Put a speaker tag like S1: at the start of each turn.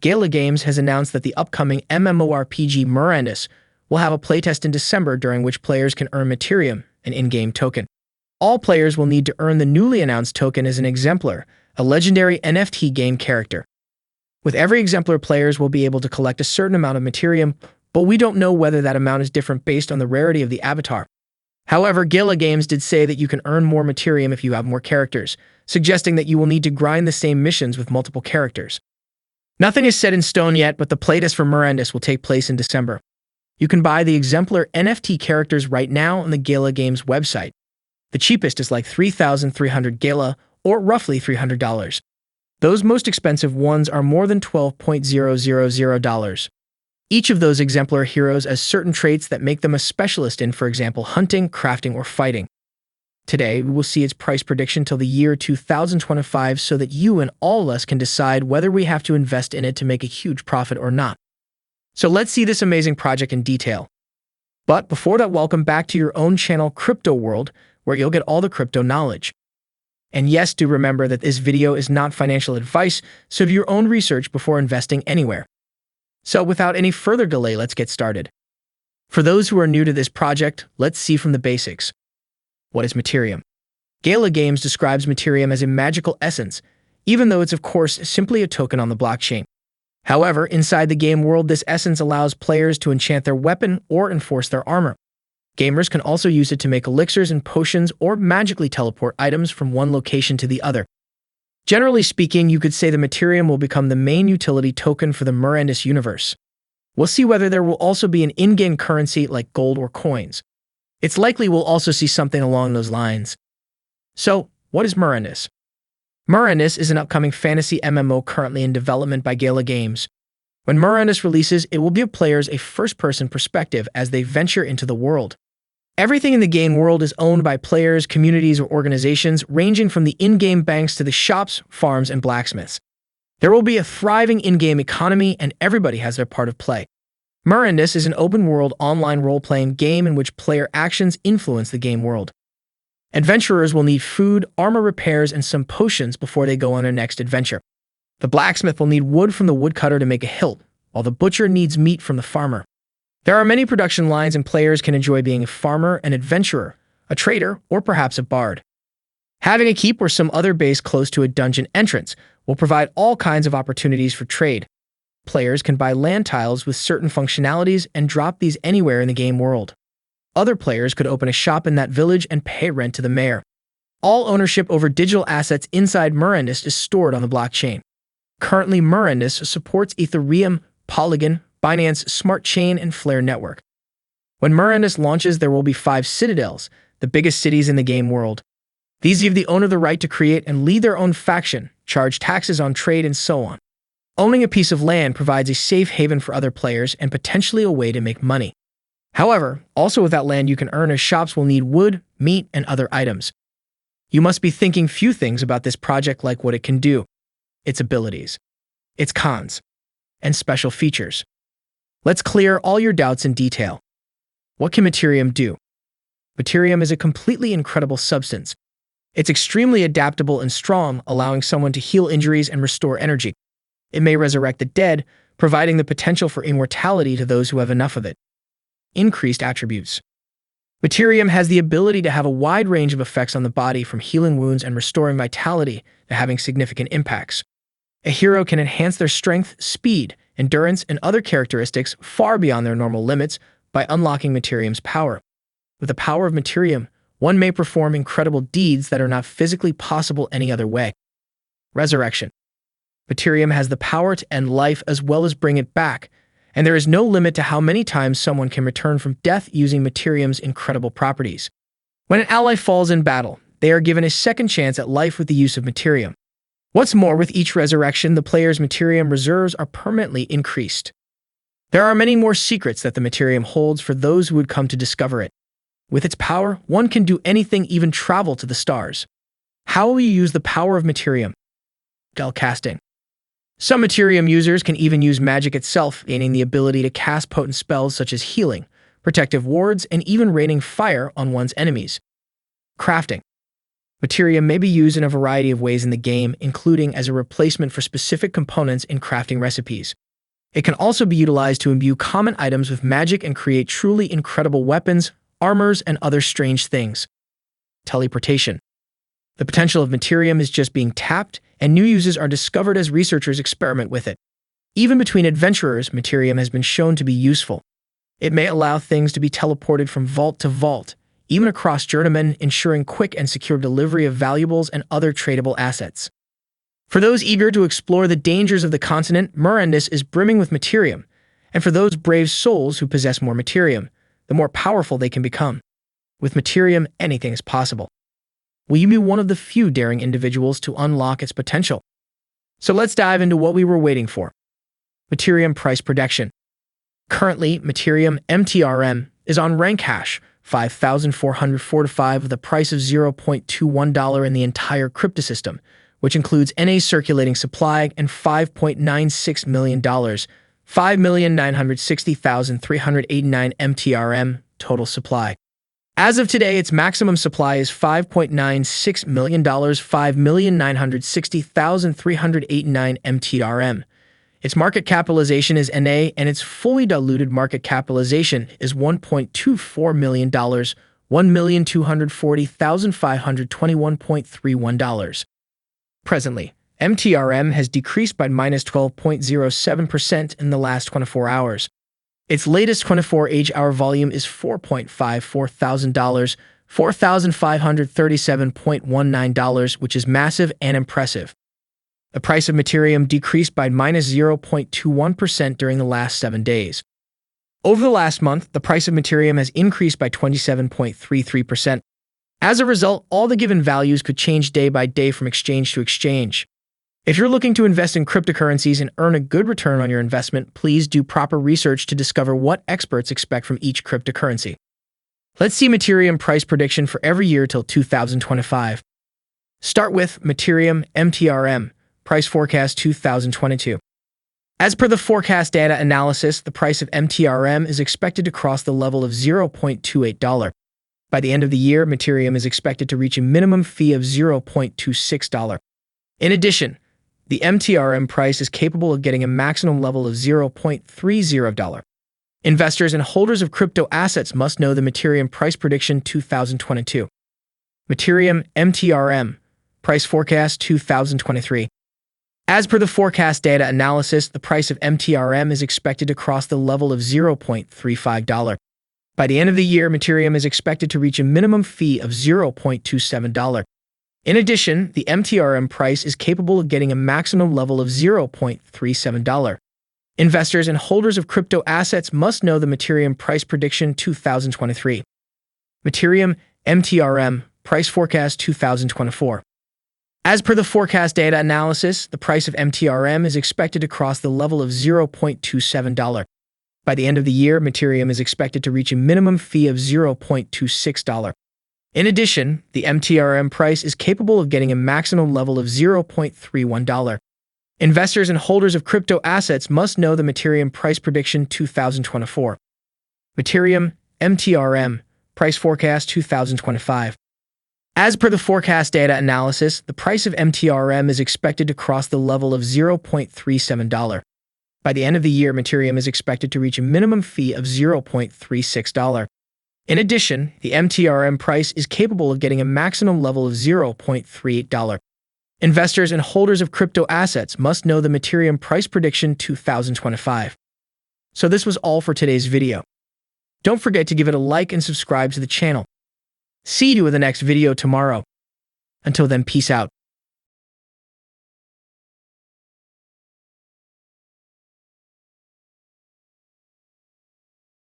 S1: Gala Games has announced that the upcoming MMORPG Mirandus will have a playtest in December during which players can earn Materium, an in-game token. All players will need to earn the newly announced token as an exemplar, a legendary NFT game character. With every exemplar, players will be able to collect a certain amount of Materium, but we don't know whether that amount is different based on the rarity of the avatar. However, Gala Games did say that you can earn more Materium if you have more characters, suggesting that you will need to grind the same missions with multiple characters. Nothing is set in stone yet, but the playtest for Mirandus will take place in December. You can buy the exemplar NFT characters right now on the Gala Games website. The cheapest is like 3,300 Gala, or roughly $300. Those most expensive ones are more than $12,000. Each of those exemplar heroes has certain traits that make them a specialist in, for example, hunting, crafting, or fighting. Today, we will see its price prediction till the year 2025 so that you and all of us can decide whether we have to invest in it to make a huge profit or not. So let's see this amazing project in detail. But before that, welcome back to your own channel, Crypto World, where you'll get all the crypto knowledge. And yes, do remember that this video is not financial advice, so do your own research before investing anywhere. So without any further delay, let's get started. For those who are new to this project, let's see from the basics. What is Materium? Gala Games describes Materium as a magical essence, even though it's of course simply a token on the blockchain. However, inside the game world, this essence allows players to enchant their weapon or enforce their armor. Gamers can also use it to make elixirs and potions or magically teleport items from one location to the other. Generally speaking, you could say the Materium will become the main utility token for the Mirandus universe. We'll see whether there will also be an in-game currency like gold or coins. It's likely we'll also see something along those lines. So, what is Mirandus? Mirandus is an upcoming fantasy MMO currently in development by Gala Games. When Mirandus releases, it will give players a first-person perspective as they venture into the world. Everything in the game world is owned by players, communities, or organizations, ranging from the in-game banks to the shops, farms, and blacksmiths. There will be a thriving in-game economy, and everybody has their part of play. Mirandus is an open-world online role-playing game in which player actions influence the game world. Adventurers will need food, armor repairs, and some potions before they go on their next adventure. The blacksmith will need wood from the woodcutter to make a hilt, while the butcher needs meat from the farmer. There are many production lines, and players can enjoy being a farmer, an adventurer, a trader, or perhaps a bard. Having a keep or some other base close to a dungeon entrance will provide all kinds of opportunities for trade. Players can buy land tiles with certain functionalities and drop these anywhere in the game world. Other players could open a shop in that village and pay rent to the mayor. All ownership over digital assets inside Mirandus is stored on the blockchain. Currently, Mirandus supports Ethereum, Polygon, Binance Smart Chain, and Flare Network. When Mirandus launches, there will be 5 citadels, the biggest cities in the game world. These give the owner the right to create and lead their own faction, charge taxes on trade, and so on. Owning a piece of land provides a safe haven for other players and potentially a way to make money. However, also with that land you can earn, as shops will need wood, meat, and other items. You must be thinking few things about this project, like what it can do, its abilities, its cons, and special features. Let's clear all your doubts in detail. What can Materium do? Materium is a completely incredible substance. It's extremely adaptable and strong, allowing someone to heal injuries and restore energy. It may resurrect the dead, providing the potential for immortality to those who have enough of it. Increased attributes. Materium has the ability to have a wide range of effects on the body, from healing wounds and restoring vitality to having significant impacts. A hero can enhance their strength, speed, endurance, and other characteristics far beyond their normal limits by unlocking Materium's power. With the power of Materium, one may perform incredible deeds that are not physically possible any other way. Resurrection. Materium has the power to end life as well as bring it back, and there is no limit to how many times someone can return from death using Materium's incredible properties. When an ally falls in battle, they are given a second chance at life with the use of Materium. What's more, with each resurrection, the player's Materium reserves are permanently increased. There are many more secrets that the Materium holds for those who would come to discover it. With its power, one can do anything, even travel to the stars. How will you use the power of Materium? Spell casting. Some Materium users can even use magic itself, gaining the ability to cast potent spells such as healing, protective wards, and even raining fire on one's enemies. Crafting. Materium may be used in a variety of ways in the game, including as a replacement for specific components in crafting recipes. It can also be utilized to imbue common items with magic and create truly incredible weapons, armors, and other strange things. Teleportation. The potential of Materium is just being tapped, and new uses are discovered as researchers experiment with it. Even between adventurers, Materium has been shown to be useful. It may allow things to be teleported from vault to vault, even across journeymen, ensuring quick and secure delivery of valuables and other tradable assets. For those eager to explore the dangers of the continent, Mirandus is brimming with Materium, and for those brave souls who possess more Materium, the more powerful they can become. With Materium, anything is possible. Will you be one of the few daring individuals to unlock its potential? So let's dive into what we were waiting for. Materium Price Prediction. Currently, Materium MTRM is on rank hash 5,445 with a price of $0.21 in the entire cryptosystem, which includes NA's circulating supply and $5.96 million, 5,960,389 MTRM total supply. As of today, its maximum supply is $5.96 million, 5,960,389 MTRM. Its market capitalization is NA, and its fully diluted market capitalization is $1.24 million, 1,240,521.31. Presently, MTRM has decreased by -12.07% in the last 24 hours. Its latest 24-hour volume is $4.54 thousand, $4,537.19, which is massive and impressive. The price of Materium decreased by -0.21% during the last 7 days. Over the last month, the price of Materium has increased by 27.33%. As a result, all the given values could change day by day from exchange to exchange. If you're looking to invest in cryptocurrencies and earn a good return on your investment, please do proper research to discover what experts expect from each cryptocurrency. Let's see Materium price prediction for every year till 2025. Start with Materium MTRM, price forecast 2022. As per the forecast data analysis, the price of MTRM is expected to cross the level of $0.28. By the end of the year, Materium is expected to reach a minimum fee of $0.26. In addition, the MTRM price is capable of getting a maximum level of $0.30. Investors and holders of crypto assets must know the Materium Price Prediction 2022. Materium MTRM Price Forecast 2023. As per the forecast data analysis, the price of MTRM is expected to cross the level of $0.35. By the end of the year, Materium is expected to reach a minimum fee of $0.27. In addition, the MTRM price is capable of getting a maximum level of $0.37. Investors and holders of crypto assets must know the Materium Price Prediction 2023. Materium MTRM Price Forecast 2024. As per the forecast data analysis, the price of MTRM is expected to cross the level of $0.27. By the end of the year, Materium is expected to reach a minimum fee of $0.26. In addition, the MTRM price is capable of getting a maximum level of $0.31. Investors and holders of crypto assets must know the Materium Price Prediction 2024. Materium MTRM Price Forecast 2025. As per the forecast data analysis, the price of MTRM is expected to cross the level of $0.37. By the end of the year, Materium is expected to reach a minimum fee of $0.36. In addition, the MTRM price is capable of getting a maximum level of $0.38. Investors and holders of crypto assets must know the Materium Price Prediction 2025. So this was all for today's video. Don't forget to give it a like and subscribe to the channel. See you in the next video tomorrow. Until then, peace out.